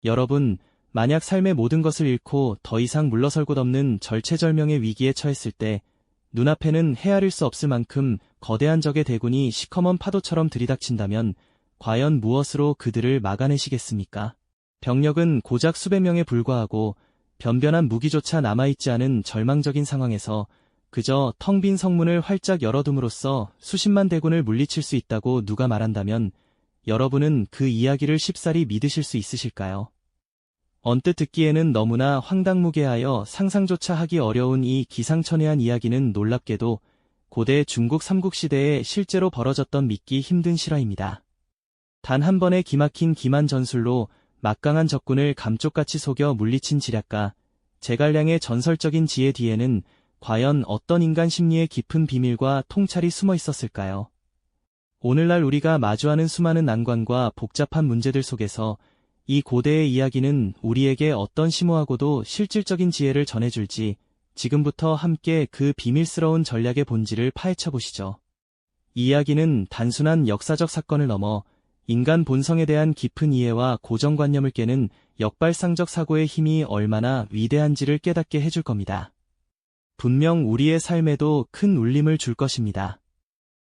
여러분, 만약 삶의 모든 것을 잃고 더 이상 물러설 곳 없는 절체절명의 위기에 처했을 때 눈앞에는 헤아릴 수 없을 만큼 거대한 적의 대군이 시커먼 파도처럼 들이닥친다면 과연 무엇으로 그들을 막아내시겠습니까? 병력은 고작 수백 명에 불과하고 변변한 무기조차 남아있지 않은 절망적인 상황에서 그저 텅 빈 성문을 활짝 열어둠으로써 수십만 대군을 물리칠 수 있다고 누가 말한다면 여러분은 그 이야기를 쉽사리 믿으실 수 있으실까요? 언뜻 듣기에는 너무나 황당무계하여 상상조차 하기 어려운 이 기상천외한 이야기는 놀랍게도 고대 중국 삼국시대에 실제로 벌어졌던 믿기 힘든 실화입니다. 단 한 번의 기막힌 기만 전술로 막강한 적군을 감쪽같이 속여 물리친 지략가 제갈량의 전설적인 지혜 뒤에는 과연 어떤 인간 심리의 깊은 비밀과 통찰이 숨어 있었을까요? 오늘날 우리가 마주하는 수많은 난관과 복잡한 문제들 속에서 이 고대의 이야기는 우리에게 어떤 심오하고도 실질적인 지혜를 전해줄지 지금부터 함께 그 비밀스러운 전략의 본질을 파헤쳐보시죠. 이 이야기는 단순한 역사적 사건을 넘어 인간 본성에 대한 깊은 이해와 고정관념을 깨는 역발상적 사고의 힘이 얼마나 위대한지를 깨닫게 해줄 겁니다. 분명 우리의 삶에도 큰 울림을 줄 것입니다.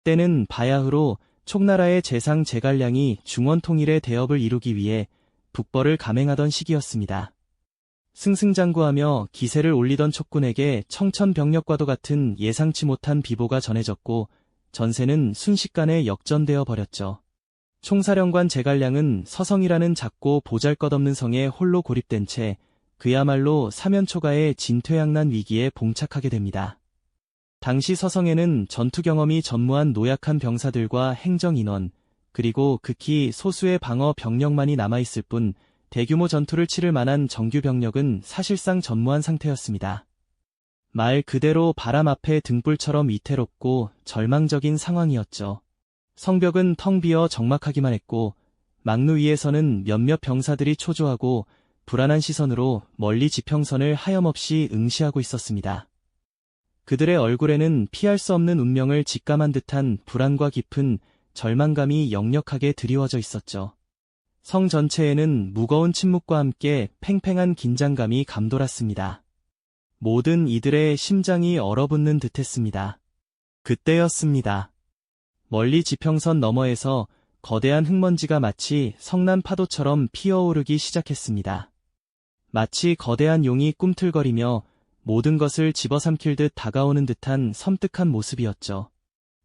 때는 바야흐로 촉나라의 재상 제갈량이 중원 통일의 대업을 이루기 위해 북벌을 감행하던 시기였습니다. 승승장구하며 기세를 올리던 촉군에게 청천벽력과도 같은 예상치 못한 비보가 전해졌고 전세는 순식간에 역전되어 버렸죠. 총사령관 제갈량은 서성이라는 작고 보잘것없는 성에 홀로 고립된 채 그야말로 사면초가의 진퇴양난 위기에 봉착하게 됩니다. 당시 서성에는 전투 경험이 전무한 노약한 병사들과 행정인원, 그리고 극히 소수의 방어 병력만이 남아있을 뿐 대규모 전투를 치를 만한 정규 병력은 사실상 전무한 상태였습니다. 말 그대로 바람 앞에 등불처럼 위태롭고 절망적인 상황이었죠. 성벽은 텅 비어 적막하기만 했고 막루 위에서는 몇몇 병사들이 초조하고 불안한 시선으로 멀리 지평선을 하염없이 응시하고 있었습니다. 그들의 얼굴에는 피할 수 없는 운명을 직감한 듯한 불안과 깊은 절망감이 역력하게 드리워져 있었죠. 성 전체에는 무거운 침묵과 함께 팽팽한 긴장감이 감돌았습니다. 모든 이들의 심장이 얼어붙는 듯했습니다. 그때였습니다. 멀리 지평선 너머에서 거대한 흙먼지가 마치 성난 파도처럼 피어오르기 시작했습니다. 마치 거대한 용이 꿈틀거리며 모든 것을 집어삼킬 듯 다가오는 듯한 섬뜩한 모습이었죠.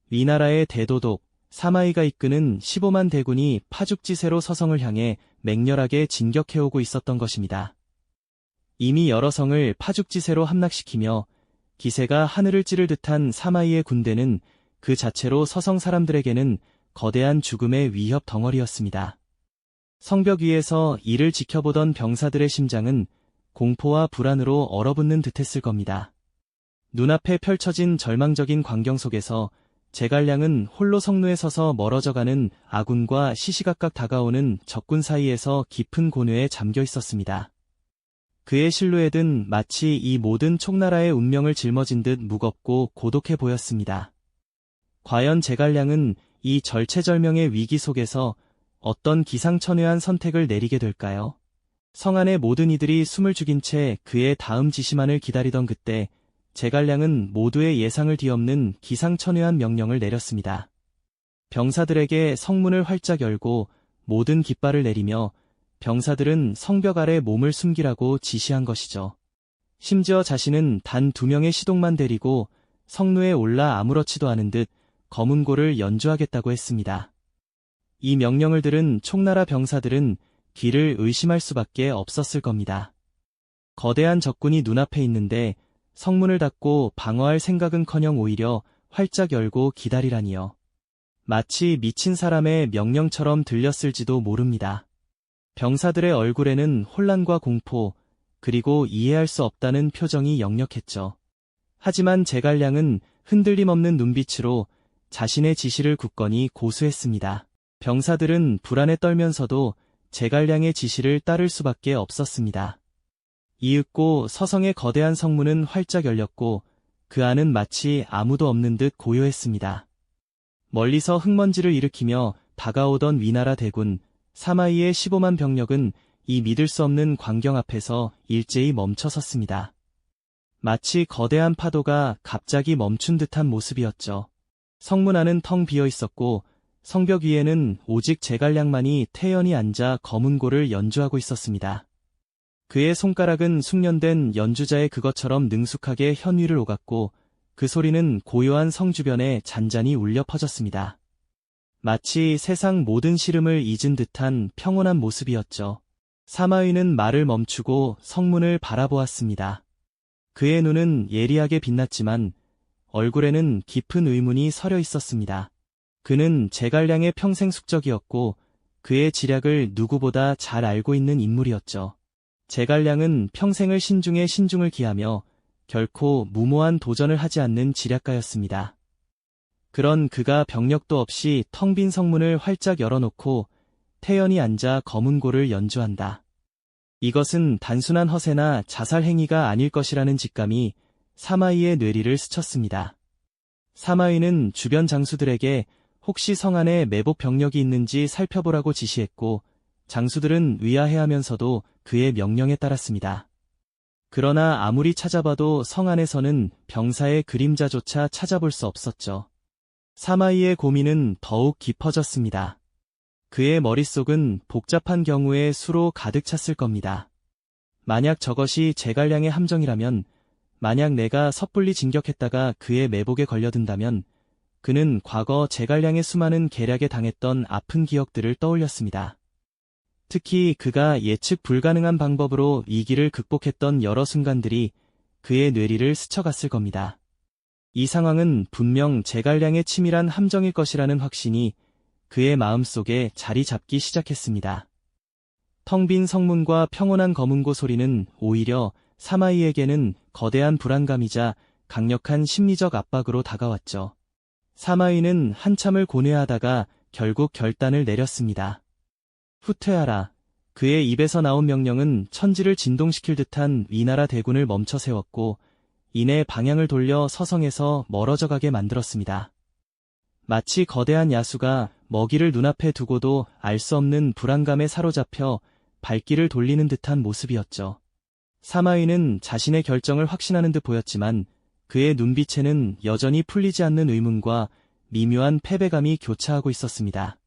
위나라의 대도독 사마이가 이끄는 15만 대군이 파죽지세로 서성을 향해 맹렬하게 진격해오고 있었던 것입니다. 이미 여러 성을 파죽지세로 함락시키며 기세가 하늘을 찌를 듯한 사마이의 군대는 그 자체로 서성 사람들에게는 거대한 죽음의 위협 덩어리였습니다. 성벽 위에서 이를 지켜보던 병사들의 심장은 공포와 불안으로 얼어붙는 듯했을 겁니다. 눈앞에 펼쳐진 절망적인 광경 속에서 제갈량은 홀로 성루에 서서 멀어져가는 아군과 시시각각 다가오는 적군 사이에서 깊은 고뇌에 잠겨 있었습니다. 그의 실루엣은 마치 이 모든 촉나라의 운명을 짊어진 듯 무겁고 고독해 보였습니다. 과연 제갈량은 이 절체절명의 위기 속에서 어떤 기상천외한 선택을 내리게 될까요? 성 안의 모든 이들이 숨을 죽인 채 그의 다음 지시만을 기다리던 그때 제갈량은 모두의 예상을 뒤엎는 기상천외한 명령을 내렸습니다. 병사들에게 성문을 활짝 열고 모든 깃발을 내리며 병사들은 성벽 아래 몸을 숨기라고 지시한 것이죠. 심지어 자신은 단 2명의 시동만 데리고 성루에 올라 아무렇지도 않은 듯 검은고를 연주하겠다고 했습니다. 이 명령을 들은 촉나라 병사들은 귀를 의심할 수밖에 없었을 겁니다. 거대한 적군이 눈앞에 있는데 성문을 닫고 방어할 생각은커녕 오히려 활짝 열고 기다리라니요. 마치 미친 사람의 명령처럼 들렸을지도 모릅니다. 병사들의 얼굴에는 혼란과 공포, 그리고 이해할 수 없다는 표정이 역력했죠. 하지만 제갈량은 흔들림 없는 눈빛으로 자신의 지시를 굳건히 고수했습니다. 병사들은 불안에 떨면서도 제갈량의 지시를 따를 수밖에 없었습니다. 이윽고 서성의 거대한 성문은 활짝 열렸고 그 안은 마치 아무도 없는 듯 고요했습니다. 멀리서 흙먼지를 일으키며 다가오던 위나라 대군 사마이의 15만 병력은 이 믿을 수 없는 광경 앞에서 일제히 멈춰 섰습니다. 마치 거대한 파도가 갑자기 멈춘 듯한 모습이었죠. 성문 안은 텅 비어 있었고 성벽 위에는 오직 제갈량만이 태연히 앉아 검은고를 연주하고 있었습니다. 그의 손가락은 숙련된 연주자의 그것처럼 능숙하게 현위를 오갔고 그 소리는 고요한 성 주변에 잔잔히 울려 퍼졌습니다. 마치 세상 모든 시름을 잊은 듯한 평온한 모습이었죠. 사마위는 말을 멈추고 성문을 바라보았습니다. 그의 눈은 예리하게 빛났지만 얼굴에는 깊은 의문이 서려 있었습니다. 그는 제갈량의 평생 숙적이었고 그의 지략을 누구보다 잘 알고 있는 인물이었죠. 제갈량은 평생을 신중에 신중을 기하며 결코 무모한 도전을 하지 않는 지략가였습니다. 그런 그가 병력도 없이 텅 빈 성문을 활짝 열어놓고 태연히 앉아 검은고를 연주한다. 이것은 단순한 허세나 자살 행위가 아닐 것이라는 직감이 사마이의 뇌리를 스쳤습니다. 사마이는 주변 장수들에게 혹시 성 안에 매복 병력이 있는지 살펴보라고 지시했고 장수들은 의아해하면서도 그의 명령에 따랐습니다. 그러나 아무리 찾아봐도 성 안에서는 병사의 그림자조차 찾아볼 수 없었죠. 사마이의 고민은 더욱 깊어졌습니다. 그의 머릿속은 복잡한 경우의 수로 가득 찼을 겁니다. 만약 저것이 제갈량의 함정이라면, 만약 내가 섣불리 진격했다가 그의 매복에 걸려든다면 그는 과거 제갈량의 수많은 계략에 당했던 아픈 기억들을 떠올렸습니다. 특히 그가 예측 불가능한 방법으로 위기를 극복했던 여러 순간들이 그의 뇌리를 스쳐갔을 겁니다. 이 상황은 분명 제갈량의 치밀한 함정일 것이라는 확신이 그의 마음속에 자리 잡기 시작했습니다. 텅 빈 성문과 평온한 검은고 소리는 오히려 사마이에게는 거대한 불안감이자 강력한 심리적 압박으로 다가왔죠. 사마이는 한참을 고뇌하다가 결국 결단을 내렸습니다. 후퇴하라. 그의 입에서 나온 명령은 천지를 진동시킬 듯한 위나라 대군을 멈춰 세웠고 이내 방향을 돌려 서성에서 멀어져 가게 만들었습니다. 마치 거대한 야수가 먹이를 눈앞에 두고도 알 수 없는 불안감에 사로잡혀 발길을 돌리는 듯한 모습이었죠. 사마이는 자신의 결정을 확신하는 듯 보였지만 그의 눈빛에는 여전히 풀리지 않는 의문과 미묘한 패배감이 교차하고 있었습니다.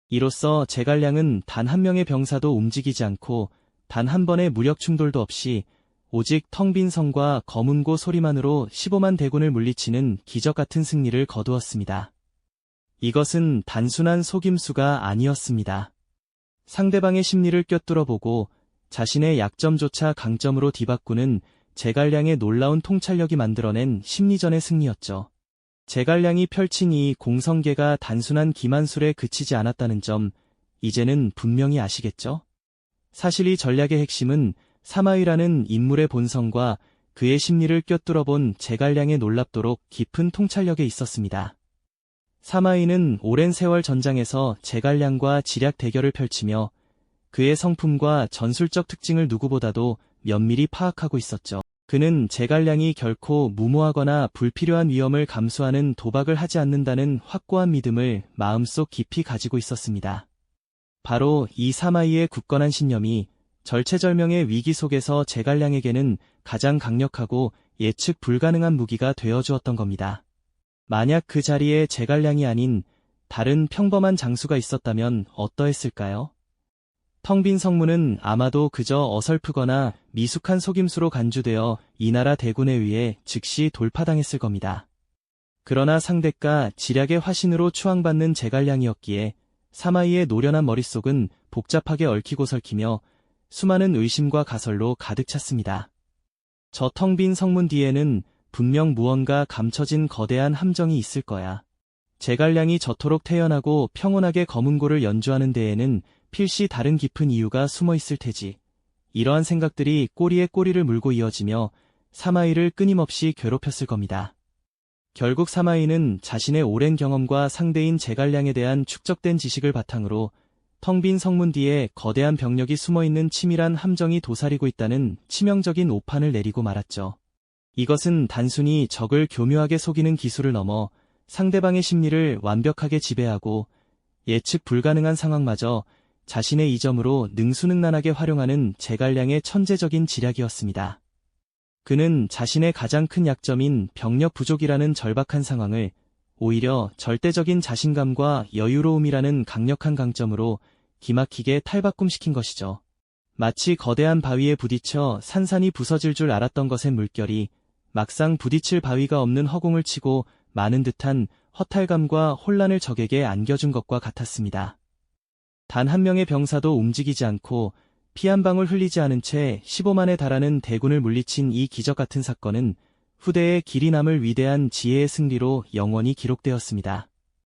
이로써 제갈량은 단 한 명의 병사도 움직이지 않고 단 한 번의 무력 충돌도 없이 오직 텅 빈 성과 검은고 소리만으로 15만 대군을 물리치는 기적 같은 승리를 거두었습니다. 이것은 단순한 속임수가 아니었습니다. 상대방의 심리를 꿰뚫어보고 자신의 약점조차 강점으로 뒤바꾸는 제갈량의 놀라운 통찰력이 만들어낸 심리전의 승리였죠. 제갈량이 펼친 이 공성계가 단순한 기만술에 그치지 않았다는 점, 이제는 분명히 아시겠죠? 사실 이 전략의 핵심은 사마이라는 인물의 본성과 그의 심리를 꿰뚫어본 제갈량의 놀랍도록 깊은 통찰력에 있었습니다. 사마이는 오랜 세월 전장에서 제갈량과 지략 대결을 펼치며 그의 성품과 전술적 특징을 누구보다도 면밀히 파악하고 있었죠. 그는 제갈량이 결코 무모하거나 불필요한 위험을 감수하는 도박을 하지 않는다는 확고한 믿음을 마음속 깊이 가지고 있었습니다. 바로 이 사마이의 굳건한 신념이 절체절명의 위기 속에서 제갈량에게는 가장 강력하고 예측 불가능한 무기가 되어주었던 겁니다. 만약 그 자리에 제갈량이 아닌 다른 평범한 장수가 있었다면 어떠했을까요? 텅 빈 성문은 아마도 그저 어설프거나 미숙한 속임수로 간주되어 이 나라 대군에 의해 즉시 돌파당했을 겁니다. 그러나 상대가 지략의 화신으로 추앙받는 제갈량이었기에 사마이의 노련한 머릿속은 복잡하게 얽히고 설키며 수많은 의심과 가설로 가득 찼습니다. 저 텅 빈 성문 뒤에는 분명 무언가 감춰진 거대한 함정이 있을 거야. 제갈량이 저토록 태연하고 평온하게 검은고를 연주하는 데에는 필시 다른 깊은 이유가 숨어 있을 테지. 이러한 생각들이 꼬리에 꼬리를 물고 이어지며 사마이를 끊임없이 괴롭혔을 겁니다. 결국 사마이는 자신의 오랜 경험과 상대인 제갈량에 대한 축적된 지식을 바탕으로 텅 빈 성문 뒤에 거대한 병력이 숨어있는 치밀한 함정이 도사리고 있다는 치명적인 오판을 내리고 말았죠. 이것은 단순히 적을 교묘하게 속이는 기술을 넘어 상대방의 심리를 완벽하게 지배하고 예측 불가능한 상황마저 자신의 이점으로 능수능란하게 활용하는 제갈량의 천재적인 지략이었습니다. 그는 자신의 가장 큰 약점인 병력 부족이라는 절박한 상황을 오히려 절대적인 자신감과 여유로움이라는 강력한 강점으로 기막히게 탈바꿈시킨 것이죠. 마치 거대한 바위에 부딪혀 산산이 부서질 줄 알았던 것의 물결이 막상 부딪힐 바위가 없는 허공을 치고 마는 듯한 허탈감과 혼란을 적에게 안겨준 것과 같았습니다. 단 한 명의 병사도 움직이지 않고 피 한 방울 흘리지 않은 채 15만에 달하는 대군을 물리친 이 기적 같은 사건은 후대에 길이 남을 위대한 지혜의 승리로 영원히 기록되었습니다.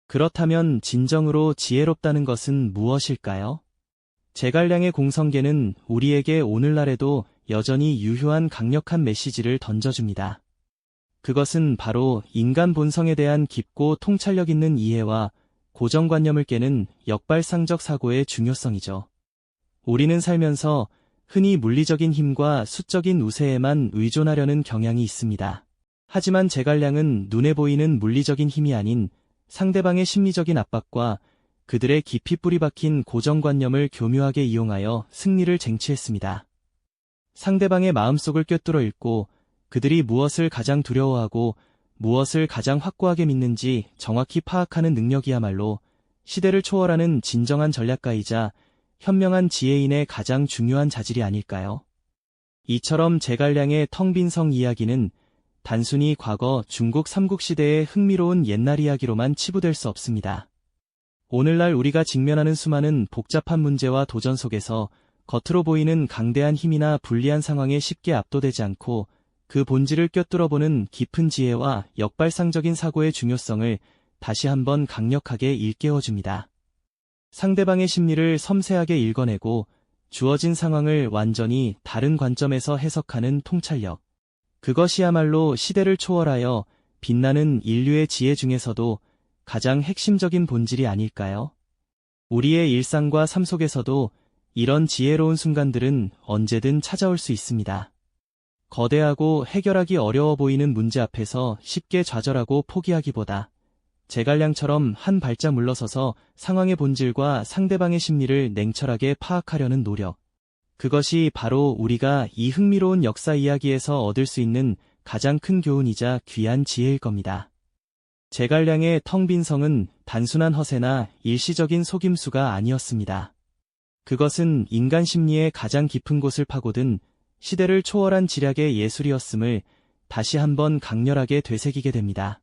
그렇다면 진정으로 지혜롭다는 것은 무엇일까요? 제갈량의 공성계는 우리에게 오늘날에도 여전히 유효한 강력한 메시지를 던져줍니다. 그것은 바로 인간 본성에 대한 깊고 통찰력 있는 이해와 고정관념을 깨는 역발상적 사고의 중요성이죠. 우리는 살면서 흔히 물리적인 힘과 수적인 우세에만 의존하려는 경향이 있습니다. 하지만 제갈량은 눈에 보이는 물리적인 힘이 아닌 상대방의 심리적인 압박과 그들의 깊이 뿌리 박힌 고정관념을 교묘하게 이용하여 승리를 쟁취했습니다. 상대방의 마음속을 꿰뚫어 읽고 그들이 무엇을 가장 두려워하고 무엇을 가장 확고하게 믿는지 정확히 파악하는 능력이야말로 시대를 초월하는 진정한 전략가이자 현명한 지혜인의 가장 중요한 자질이 아닐까요? 이처럼 제갈량의 텅 빈 성 이야기는 단순히 과거 중국 삼국시대의 흥미로운 옛날 이야기로만 치부될 수 없습니다. 오늘날 우리가 직면하는 수많은 복잡한 문제와 도전 속에서 겉으로 보이는 강대한 힘이나 불리한 상황에 쉽게 압도되지 않고 그 본질을 꿰뚫어보는 깊은 지혜와 역발상적인 사고의 중요성을 다시 한번 강력하게 일깨워줍니다. 상대방의 심리를 섬세하게 읽어내고 주어진 상황을 완전히 다른 관점에서 해석하는 통찰력. 그것이야말로 시대를 초월하여 빛나는 인류의 지혜 중에서도 가장 핵심적인 본질이 아닐까요? 우리의 일상과 삶 속에서도 이런 지혜로운 순간들은 언제든 찾아올 수 있습니다. 거대하고 해결하기 어려워 보이는 문제 앞에서 쉽게 좌절하고 포기하기보다 제갈량처럼 한 발짝 물러서서 상황의 본질과 상대방의 심리를 냉철하게 파악하려는 노력. 그것이 바로 우리가 이 흥미로운 역사 이야기에서 얻을 수 있는 가장 큰 교훈이자 귀한 지혜일 겁니다. 제갈량의 텅 빈 성은 단순한 허세나 일시적인 속임수가 아니었습니다. 그것은 인간 심리의 가장 깊은 곳을 파고든 시대를 초월한 지략의 예술이었음을 다시 한번 강렬하게 되새기게 됩니다.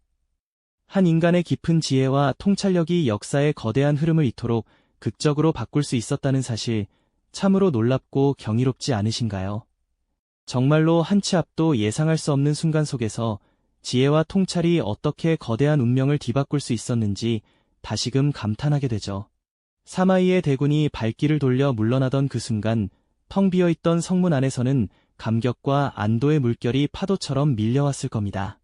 한 인간의 깊은 지혜와 통찰력이 역사의 거대한 흐름을 이토록 극적으로 바꿀 수 있었다는 사실, 참으로 놀랍고 경이롭지 않으신가요? 정말로 한 치 앞도 예상할 수 없는 순간 속에서 지혜와 통찰이 어떻게 거대한 운명을 뒤바꿀 수 있었는지 다시금 감탄하게 되죠. 사마이의 대군이 발길을 돌려 물러나던 그 순간 텅 비어있던 성문 안에서는 감격과 안도의 물결이 파도처럼 밀려왔을 겁니다.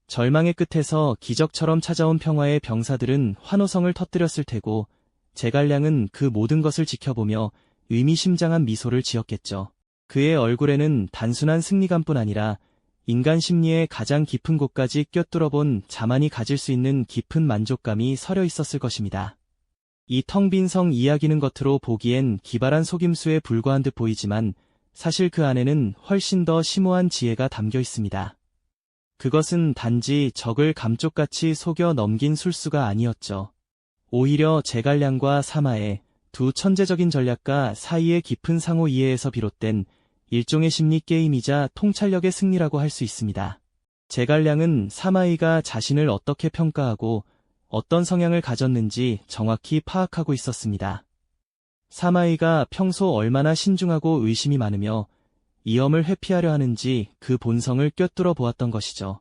절망의 끝에서 기적처럼 찾아온 평화의 병사들은 환호성을 터뜨렸을 테고 제갈량은 그 모든 것을 지켜보며 의미심장한 미소를 지었겠죠. 그의 얼굴에는 단순한 승리감뿐 아니라 인간 심리의 가장 깊은 곳까지 꿰뚫어본 자만이 가질 수 있는 깊은 만족감이 서려 있었을 것입니다. 이 텅 빈 성 이야기는 겉으로 보기엔 기발한 속임수에 불과한 듯 보이지만 사실 그 안에는 훨씬 더 심오한 지혜가 담겨 있습니다. 그것은 단지 적을 감쪽같이 속여 넘긴 술수가 아니었죠. 오히려 제갈량과 사마의 두 천재적인 전략가 사이의 깊은 상호 이해에서 비롯된 일종의 심리 게임이자 통찰력의 승리라고 할 수 있습니다. 제갈량은 사마이가 자신을 어떻게 평가하고 어떤 성향을 가졌는지 정확히 파악하고 있었습니다. 사마이가 평소 얼마나 신중하고 의심이 많으며 위험을 회피하려 하는지 그 본성을 꿰뚫어 보았던 것이죠.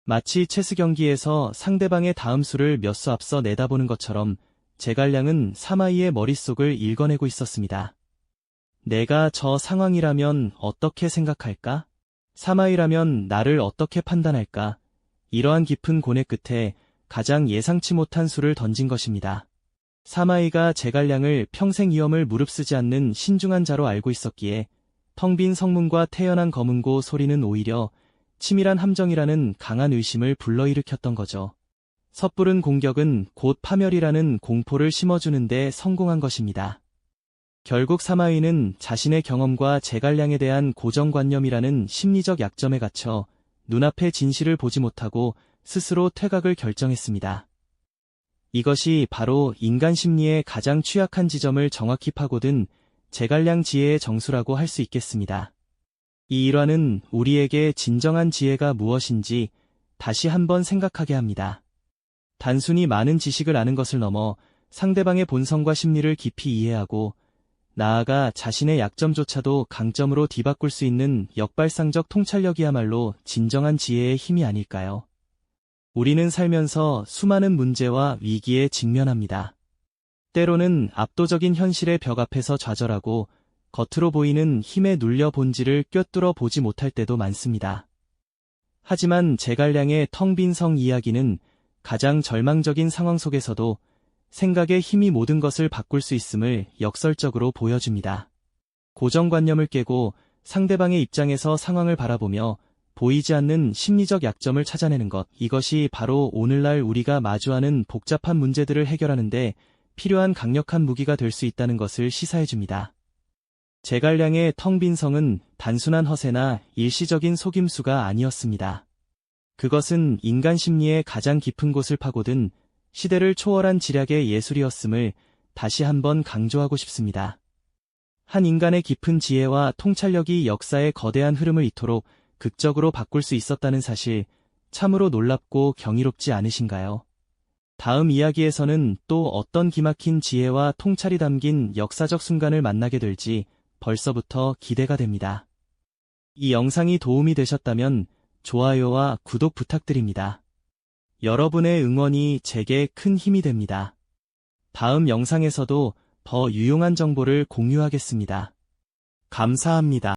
마치 체스 경기에서 상대방의 다음 수를 몇 수 앞서 내다보는 것처럼 제갈량은 사마이의 머릿속을 읽어내고 있었습니다. 내가 저 상황이라면 어떻게 생각할까? 사마이라면 나를 어떻게 판단할까? 이러한 깊은 고뇌 끝에 가장 예상치 못한 수를 던진 것입니다. 사마이가 제갈량을 평생 위험을 무릅쓰지 않는 신중한 자로 알고 있었기에 텅 빈 성문과 태연한 검은고 소리는 오히려 치밀한 함정이라는 강한 의심을 불러일으켰던 거죠. 섣부른 공격은 곧 파멸이라는 공포를 심어주는 데 성공한 것입니다. 결국 사마위는 자신의 경험과 제갈량에 대한 고정관념이라는 심리적 약점에 갇혀 눈앞의 진실을 보지 못하고 스스로 퇴각을 결정했습니다. 이것이 바로 인간 심리의 가장 취약한 지점을 정확히 파고든 제갈량 지혜의 정수라고 할 수 있겠습니다. 이 일화는 우리에게 진정한 지혜가 무엇인지 다시 한번 생각하게 합니다. 단순히 많은 지식을 아는 것을 넘어 상대방의 본성과 심리를 깊이 이해하고 나아가 자신의 약점조차도 강점으로 뒤바꿀 수 있는 역발상적 통찰력이야말로 진정한 지혜의 힘이 아닐까요? 우리는 살면서 수많은 문제와 위기에 직면합니다. 때로는 압도적인 현실의 벽 앞에서 좌절하고 겉으로 보이는 힘에 눌려 본질을 꿰뚫어 보지 못할 때도 많습니다. 하지만 제갈량의 텅 빈 성 이야기는 가장 절망적인 상황 속에서도 생각의 힘이 모든 것을 바꿀 수 있음을 역설적으로 보여줍니다. 고정관념을 깨고 상대방의 입장에서 상황을 바라보며 보이지 않는 심리적 약점을 찾아내는 것, 이것이 바로 오늘날 우리가 마주하는 복잡한 문제들을 해결하는 데 필요한 강력한 무기가 될 수 있다는 것을 시사해줍니다. 제갈량의 텅 빈 성은 단순한 허세나 일시적인 속임수가 아니었습니다. 그것은 인간 심리의 가장 깊은 곳을 파고든 시대를 초월한 지략의 예술이었음을 다시 한번 강조하고 싶습니다. 한 인간의 깊은 지혜와 통찰력이 역사의 거대한 흐름을 이토록 극적으로 바꿀 수 있었다는 사실, 참으로 놀랍고 경이롭지 않으신가요? 다음 이야기에서는 또 어떤 기막힌 지혜와 통찰이 담긴 역사적 순간을 만나게 될지 벌써부터 기대가 됩니다. 이 영상이 도움이 되셨다면 좋아요와 구독 부탁드립니다. 여러분의 응원이 제게 큰 힘이 됩니다. 다음 영상에서도 더 유용한 정보를 공유하겠습니다. 감사합니다.